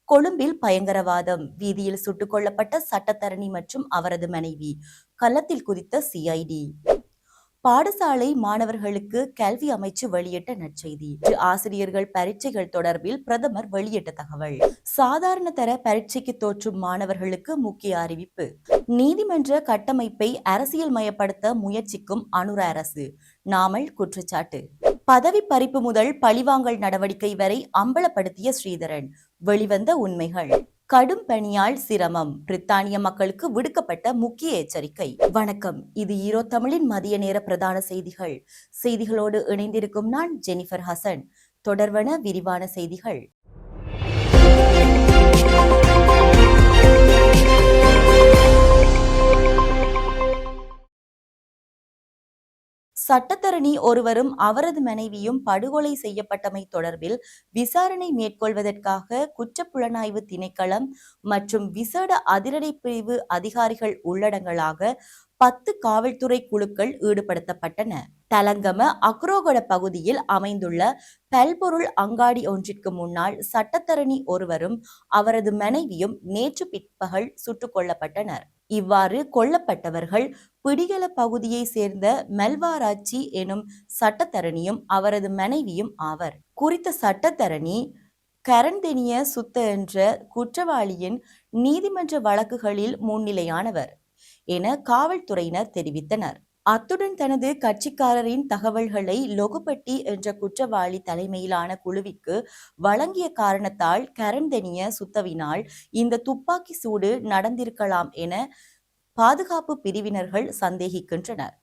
கொழும்பில் பயங்கரவாதம், வீதியில் சுட்டுக் கொல்லப்பட்ட சட்டத்தரணி மற்றும் அவரது மனைவி, களத்தில் குதித்த சிஐடி. பாடசாலை மாணவர்களுக்கு கல்வி அமைச்சு வெளியிட்ட நற்செய்தி. ஆசிரியர்கள் பரீட்சைகள் தொடர்பில் பிரதமர் வெளியிட்ட தகவல். சாதாரண தர பரீட்சைக்கு தோற்றும் மாணவர்களுக்கு முக்கிய அறிவிப்பு. நீதிமன்ற கட்டமைப்பை அரசியல் மயப்படுத்த முயற்சிக்கும் அனுர அரசு, நாமல் குற்றச்சாட்டு. பதவி பறிப்பு முதல் பழிவாங்கல் நடவடிக்கை வரை அம்பலப்படுத்திய ஸ்ரீதரன், வெளிவந்த உண்மைகள். கடும் பணியால் சிரமம், பிரித்தானிய மக்களுக்கு விடுக்கப்பட்ட முக்கிய எச்சரிக்கை. வணக்கம், இது ஈரோ தமிழின் மதிய நேர பிரதான செய்திகள். செய்திகளோடு இணைந்திருக்கும் நான் ஜெனிஃபர் ஹசன். தொடர்வன விரிவான செய்திகள். சட்டத்தரணி ஒருவரும் அவரது மனைவியும் படுகொலை செய்யப்பட்டமை தொடர்பில் விசாரணை மேற்கொள்வதற்காக குற்றப்புலனாய்வு திணைக்களம் மற்றும் விசேட அதிரடி பிரிவு அதிகாரிகள் உள்ளடங்கலாக 10 காவல்துறை குழுக்கள் ஈடுபடுத்தப்பட்டன. தலங்கம அக்ரோகொட பகுதியில் அமைந்துள்ள பல்பொருள் அங்காடி ஒன்றிற்கு முன்னால் சட்டத்தரணி ஒருவரும் அவரது மனைவியும் நேற்று பிற்பகல் சுட்டுக் கொல்லப்பட்டனர். இவ்வாறு கொல்லப்பட்டவர்கள் பிடிகல பகுதியை சேர்ந்த மெல்வாராட்சி எனும் சட்டத்தரணியும் அவரது மனைவியும் ஆவர். குறித்த சட்டத்தரணி கரன்தெனிய சுத்த என்ற குற்றவாளியின் நீதிமன்ற வழக்குகளில் முன்னிலையானவர் என காவல்துறையினர் தெரிவித்தனர். அத்துடன் தனது கட்சிக்காரரின் தகவல்களை லொகுபட்டி என்ற குற்றவாளி தலைமையிலான குழுவிற்கு வழங்கிய காரணத்தால் கரன்தெனிய சுத்தவினால் இந்த துப்பாக்கி சூடு நடந்திருக்கலாம் என பாதுகாப்பு பிரிவினர்கள் சந்தேகிக்கின்றனர்.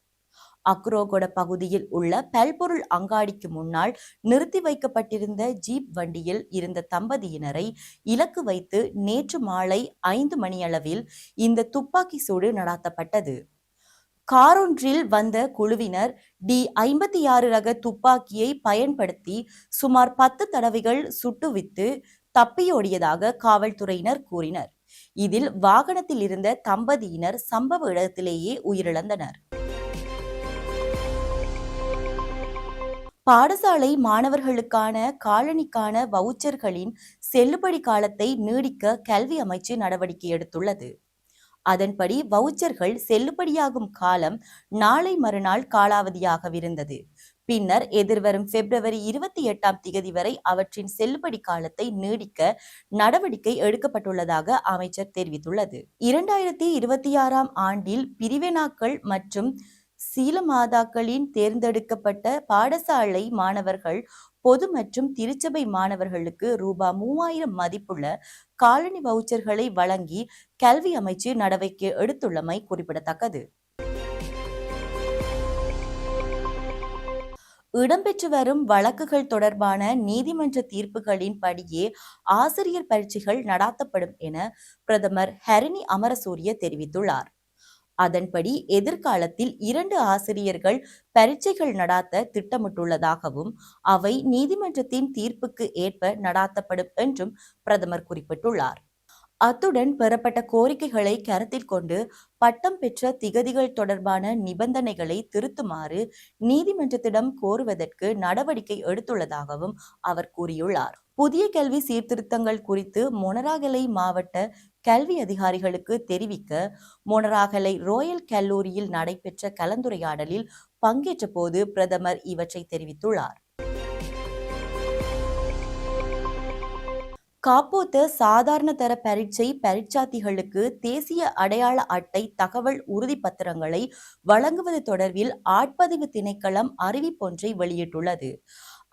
அக்ரோகொட பகுதியில் உள்ள பல்பொருள் அங்காடிக்கு முன்னால் நிறுத்தி வைக்கப்பட்டிருந்த ஜீப் வண்டியில் இருந்த தம்பதியினரை இலக்கு வைத்து நேற்று மாலை 5 மணியளவில் இந்த துப்பாக்கி சூடு நடாத்தப்பட்டது. காரொன்றில் வந்த குழுவினர் D56 ரக துப்பாக்கியை பயன்படுத்தி சுமார் 10 தடவைகள் சுட்டுவித்து தப்பியோடியதாக காவல்துறையினர் கூறினர். இதில் வாகனத்தில் இருந்த தம்பதியினர் சம்பவ இடத்திலேயே உயிரிழந்தனர். பாடசாலை மாணவர்களுக்கான காலணிக்கான வவுச்சர்களின் செல்லுபடி காலத்தை நீடிக்க கல்வி அமைச்சு நடவடிக்கை எடுத்துள்ளது. அதன்படி வவுச்சர்கள் செல்லுபடியாகும் காலம் நாளை மறுநாள் காலாவதியாகவிருந்தது. பின்னர் எதிர்வரும் பிப்ரவரி 28 வரை அவற்றின் செல்லுபடி காலத்தை நீடிக்க நடவடிக்கை எடுக்கப்பட்டுள்ளதாக அமைச்சர் தெரிவித்துள்ளது. 2026 ஆண்டில் பிரிவினாக்கள் மற்றும் சீலமாதாக்களின் தேர்ந்தெடுக்கப்பட்ட பாடசாலை மாணவர்கள், பொது மற்றும் திருச்சபை மாணவர்களுக்கு ரூபாய் 3000 மதிப்புள்ள காலணி வவுச்சர்களை வழங்கி கல்வி அமைச்சு நடவடிக்கை எடுத்துள்ளமை குறிப்பிடத்தக்கது. இடம்பெற்று வரும் வழக்குகள் தொடர்பான நீதிமன்ற தீர்ப்புகளின் படியே ஆசிரியர் பரீட்சைகள் நடாத்தப்படும் என பிரதமர் ஹரிணி அமரசூரிய தெரிவித்துள்ளார். அதன்படி எதிர்காலத்தில் 2 ஆசிரியர்கள் பரீட்சைகள் நடாத்த திட்டமிட்டுள்ளதாகவும் அவை நீதிமன்றத்தின் தீர்ப்புக்கு ஏற்ப நடாத்தப்படும் என்றும் பிரதமர் குறிப்பிட்டுள்ளார். அத்துடன் பெறப்பட்ட கோரிக்கைகளை கருத்தில் கொண்டு பட்டம் பெற்ற திகதிகள் தொடர்பான நிபந்தனைகளை திருத்துமாறு நீதிமன்றத்திடம் கோருவதற்கு நடவடிக்கை எடுத்துள்ளதாகவும் அவர் கூறியுள்ளார். புதிய கல்வி சீர்திருத்தங்கள் குறித்து மொனராகலை மாவட்ட கல்வி அதிகாரிகளுக்கு தெரிவிக்க மொனராகலை ரோயல் கல்லூரியில் நடைபெற்ற கலந்துரையாடலில் பங்கேற்ற போது பிரதமர் இவற்றை தெரிவித்துள்ளார். காப்போத்த சாதாரண தர பரீட்சை பரீட்சார்த்திகளுக்கு தேசிய அடையாள அட்டை தகவல் உறுதிப்பத்திரங்களை வழங்குவது தொடர்பில் ஆட்பதிவு திணைக்களம் அறிவிப்பொன்றை வெளியிட்டுள்ளது.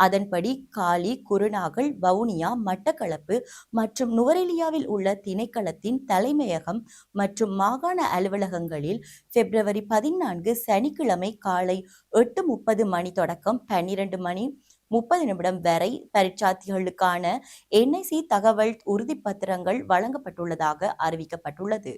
அதன்படி காலி, குருநாகல், வவுனியா, மட்டக்களப்பு மற்றும் நுவரெலியாவில் உள்ள திணைக்களத்தின் தலைமையகம் மற்றும் மாகாண அலுவலகங்களில் பிப்ரவரி 14 சனிக்கிழமை காலை 8:30 மணி தொடக்கம் 12:30 வரை பரீட்சார்த்திகளுக்கான NIC தகவல் உறுதிப்பத்திரங்கள் வழங்கப்பட்டுள்ளதாக அறிவிக்கப்பட்டுள்ளது.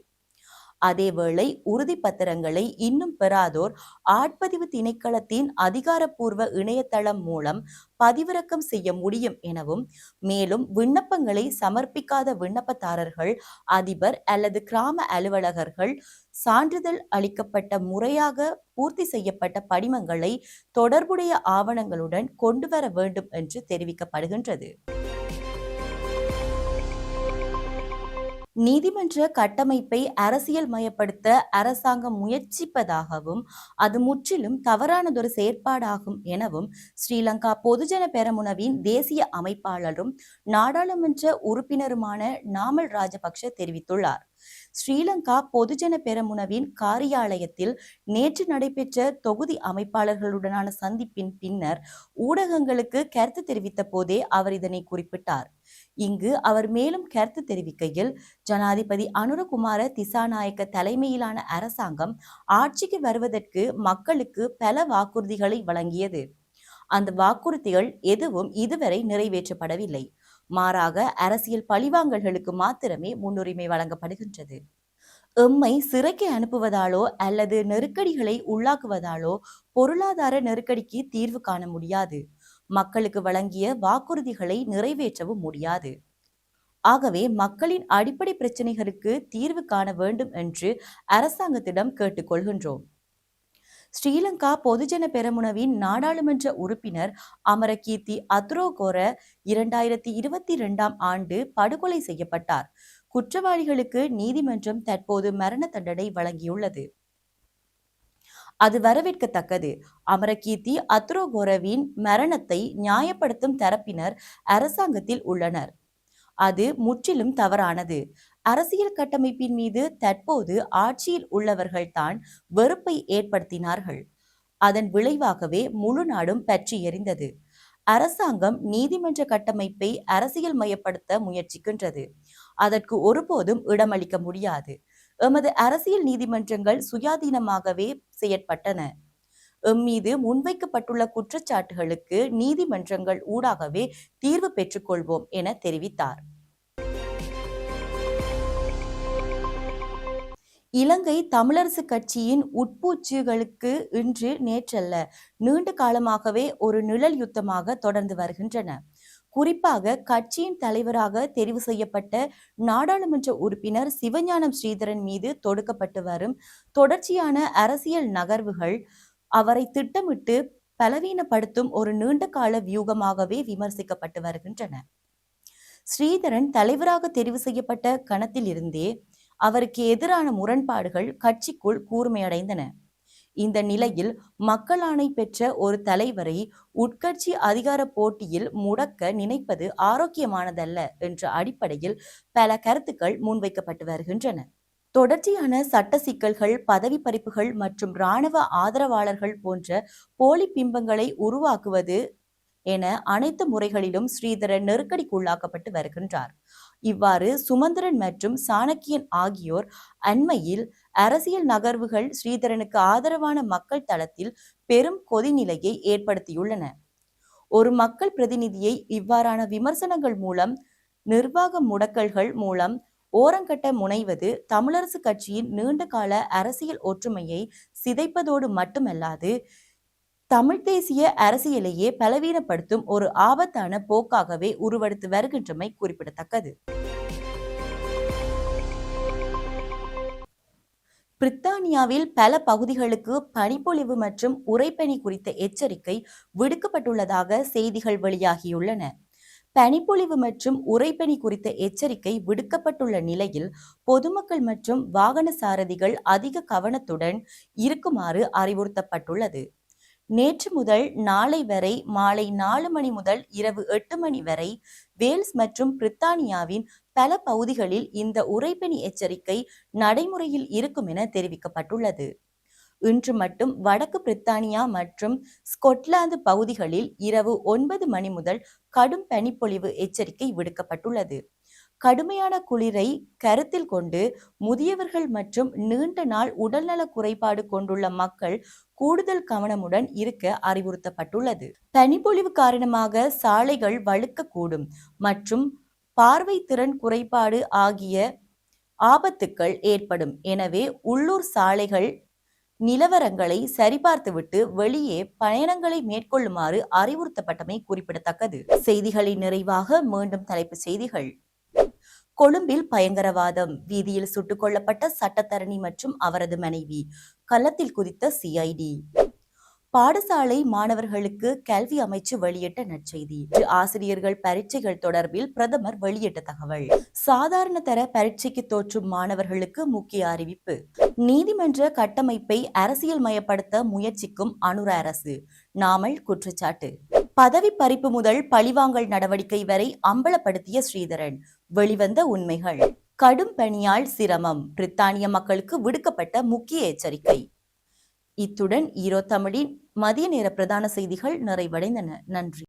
அதேவேளை உறுதிப்பத்திரங்களை இன்னும் பெறாதோர் ஆட்பதிவு திணைக்களத்தின் அதிகாரப்பூர்வ இணையதளம் மூலம் பதிவிறக்கம் செய்ய முடியும் எனவும், மேலும் விண்ணப்பங்களை சமர்ப்பிக்காத விண்ணப்பதாரர்கள் அதிபர் அல்லது கிராம அலுவலகர்கள் சான்றிதழ் அளிக்கப்பட்ட முறையாக பூர்த்தி செய்யப்பட்ட படிமங்களை தொடர்புடைய ஆவணங்களுடன் கொண்டுவர வேண்டும் என்று தெரிவிக்கப்படுகின்றது. நீதிமன்ற கட்டமைப்பை அரசியல் மயப்படுத்த அரசாங்கம் முயற்சிப்பதாகவும் அது முற்றிலும் தவறானதொரு செயற்பாடாகும் எனவும் ஸ்ரீலங்கா பொதுஜன பெரமுனவின் தேசிய அமைப்பாளரும் நாடாளுமன்ற உறுப்பினருமான நாமல் ராஜபக்ஷ தெரிவித்துள்ளார். ஸ்ரீலங்கா பொதுஜன பெரமுனவின் காரியாலயத்தில் நேற்று நடைபெற்ற தொகுதி அமைப்பாளர்களுடனான சந்திப்பின் பின்னர் ஊடகங்களுக்கு கருத்து தெரிவித்த போதே அவர் இதனை குறிப்பிட்டார். இங்கு அவர் மேலும் கருத்து தெரிவிக்கையில், ஜனாதிபதி அனுரகுமார திசாநாயக்க தலைமையிலான அரசாங்கம் ஆட்சிக்கு வருவதற்கு மக்களுக்கு பல வாக்குறுதிகளை வழங்கியது. அந்த வாக்குறுதிகள் எதுவும் இதுவரை நிறைவேற்றப்படவில்லை. மாறாக அரசியல் பழிவாங்கல்களுக்கு மாத்திரமே முன்னுரிமை வழங்கப்படுகின்றது. எம்மை சிறைக்கு அனுப்புவதாலோ அல்லது நெருக்கடிகளை உள்ளாக்குவதாலோ பொருளாதார நெருக்கடிக்கு தீர்வு காண முடியாது. மக்களுக்கு வழங்கிய வாக்குறுதிகளை நிறைவேற்றவும் முடியாது. ஆகவே மக்களின் அடிப்படை பிரச்சனைகளுக்கு தீர்வு காண வேண்டும் என்று அரசாங்கத்திடம் கேட்டுக்கொள்கின்றோம். ஸ்ரீலங்கா பொதுஜன பெரமுனவின் நாடாளுமன்ற உறுப்பினர் அமரகீர்த்தி அத்ரோகோர 2022ஆம் ஆண்டு படுகொலை செய்யப்பட்டார். குற்றவாளிகளுக்கு நீதிமன்றம் தற்போது மரண தண்டனை வழங்கியுள்ளது. அது வரவேற்கத்தக்கது. அமரகீர்த்தி அத்ரோகோரவின் மரணத்தை நியாயப்படுத்தும் தரப்பினர் அரசாங்கத்தில் உள்ளனர். அது முற்றிலும் தவறானது. அரசியல் கட்டமைப்பின் மீது தற்போது ஆட்சியில் உள்ளவர்கள்தான் வெறுப்பை ஏற்படுத்தினார்கள். அதன் விளைவாகவே முழு நாடும் பற்றி எரிந்தது. அரசாங்கம் நீதிமன்ற கட்டமைப்பை அரசியல் மயப்படுத்த முயற்சிக்கின்றது. அதற்கு ஒருபோதும் இடமளிக்க முடியாது. எமது அரசியல் நீதிமன்றங்கள் சுயாதீனமாகவே செயற்பட்டன. எம்மீது முன்வைக்கப்பட்டுள்ள குற்றச்சாட்டுகளுக்கு நீதிமன்றங்கள் ஊடாகவே தீர்வு பெற்றுக்கொள்வோம் என தெரிவித்தார். இலங்கை தமிழரசு கட்சியின் உட்பூச்சுகளுக்கு இன்று நேற்றல்ல, நீண்ட காலமாகவே ஒரு நிழல் யுத்தமாக தொடர்ந்து வருகின்றன. குறிப்பாக கட்சியின் தலைவராக தெரிவு செய்யப்பட்ட நாடாளுமன்ற உறுப்பினர் சிவஞானம் ஸ்ரீதரன் மீது தொடுக்கப்பட்டு வரும் தொடர்ச்சியான அரசியல் நகர்வுகள் அவரை திட்டமிட்டு பலவீனப்படுத்தும் ஒரு நீண்ட கால வியூகமாகவே விமர்சிக்கப்பட்டு வருகின்றன. ஸ்ரீதரன் தலைவராக தெரிவு செய்யப்பட்ட கணத்தில் இருந்தே அவருக்கு எதிரான முரண்பாடுகள் கட்சிக்குள் கூர்மையடைந்தன. இந்த நிலையில் மக்களாணை பெற்ற ஒரு தலைவரை உட்கட்சி அதிகார போட்டியில் முடக்க நினைப்பது ஆரோக்கியமானதல்ல என்ற அடிப்படையில் பல கருத்துக்கள் முன்வைக்கப்பட்டு வருகின்றன. தொடர்ச்சியான சட்ட சிக்கல்கள், பதவி பறிப்புகள் மற்றும் இராணுவ ஆதரவாளர்கள் போன்ற போலி பிம்பங்களை உருவாக்குவது என அனைத்து முறைகளிலும் ஸ்ரீதரன் நெருக்கடிக்குள்ளாக்கப்பட்டு வருகின்றார். இவ்வாறு சுமந்திரன் மற்றும் சாணக்கியன் ஆகியோர் அண்மையில் அரசியல் நகர்வுகள் ஸ்ரீதரனுக்கு ஆதரவான மக்கள் தளத்தில் பெரும் கொதிநிலையை ஏற்படுத்தியுள்ளன. ஒரு மக்கள் பிரதிநிதியை இவ்வாறான விமர்சனங்கள் மூலம், நிர்வாக முடக்கல்கள் மூலம் ஓரங்கட்ட முனைவது தமிழரசு கட்சியின் நீண்ட கால அரசியல் ஒற்றுமையை சிதைப்பதோடு மட்டுமல்லாது தமிழ் தேசிய அரசியலையே பலவீனப்படுத்தும் ஒரு ஆபத்தான போக்காகவே உருவெடுத்து வருகின்றமை குறிப்பிடத்தக்கது. பிரித்தானியாவில் பல பகுதிகளுக்கு பனிப்பொழிவு மற்றும் உறைபனி குறித்த எச்சரிக்கை விடுக்கப்பட்டுள்ளதாக செய்திகள் வெளியாகியுள்ளன. பனிப்பொழிவு மற்றும் உறைபனி குறித்த எச்சரிக்கை விடுக்கப்பட்டுள்ள நிலையில் பொதுமக்கள் மற்றும் வாகன சாரதிகள் அதிக கவனத்துடன் இருக்குமாறு அறிவுறுத்தப்பட்டுள்ளது. நேற்று முதல் நாளை வரை மாலை 4 மணி முதல் இரவு 8 மணி வரை வேல்ஸ் மற்றும் பிரித்தானியாவின் பல பகுதிகளில் இந்த உறைபனி எச்சரிக்கை நடைமுறையில் இருக்கும் என தெரிவிக்கப்பட்டுள்ளது. இன்று மட்டும் வடக்கு பிரித்தானியா மற்றும் ஸ்கொட்லாந்து பகுதிகளில் இரவு 9 மணி முதல் கடும் பனிப்பொழிவு எச்சரிக்கை விடுக்கப்பட்டுள்ளது. கடுமையான குளிரை கருத்தில் கொண்டு முதியவர்கள் மற்றும் நீண்ட நாள் உடல்நல குறைபாடு கொண்டுள்ள மக்கள் கூடுதல் கவனமுடன் இருக்க அறிவுறுத்தப்பட்டுள்ளது. பனிப்பொழிவு காரணமாக சாலைகள் வழுக்கக்கூடும் மற்றும் பார்வை திறன் குறைபாடு ஆகிய ஆபத்துக்கள் ஏற்படும். எனவே உள்ளூர் சாலைகள் நிலவரங்களை சரிபார்த்துவிட்டு வெளியே பயணங்களை மேற்கொள்ளுமாறு அறிவுறுத்தப்பட்டமை குறிப்பிடத்தக்கது. செய்திகளின் நிறைவாக மீண்டும் தலைப்புச் செய்திகள். கொழும்பில் பயங்கரவாதம், வீதியில் சுட்டுக் கொல்லப்பட்ட சட்டத்தரணி மற்றும் அவரது மனைவி, களத்தில் குதித்த சிஐடி. பாடசாலை மாணவர்களுக்கு கல்வி அமைச்சு வெளியிட்ட நற்செய்தி. ஆசிரியர்கள் பரீட்சைகள் தொடர்பில் பிரதமர் வெளியிட்ட தகவல். சாதாரண தர பரீட்சைக்கு தோற்றும் மாணவர்களுக்கு முக்கிய அறிவிப்பு. நீதிமன்ற கட்டமைப்பை அரசியல் மயப்படுத்த முயற்சிக்கும் அனுர அரசு, நாமல் குற்றச்சாட்டு. பதவி பறிப்பு முதல் பழிவாங்கல் நடவடிக்கை வரை அம்பலப்படுத்திய ஸ்ரீதரன், வெளிவந்த உண்மைகள். கடும் பணியால் சிரமம், பிரித்தானிய மக்களுக்கு விடுக்கப்பட்ட முக்கிய எச்சரிக்கை. இத்துடன் ஈரோ தமிழின் மதிய நேர பிரதான செய்திகள் நிறைவடைந்தன. நன்றி.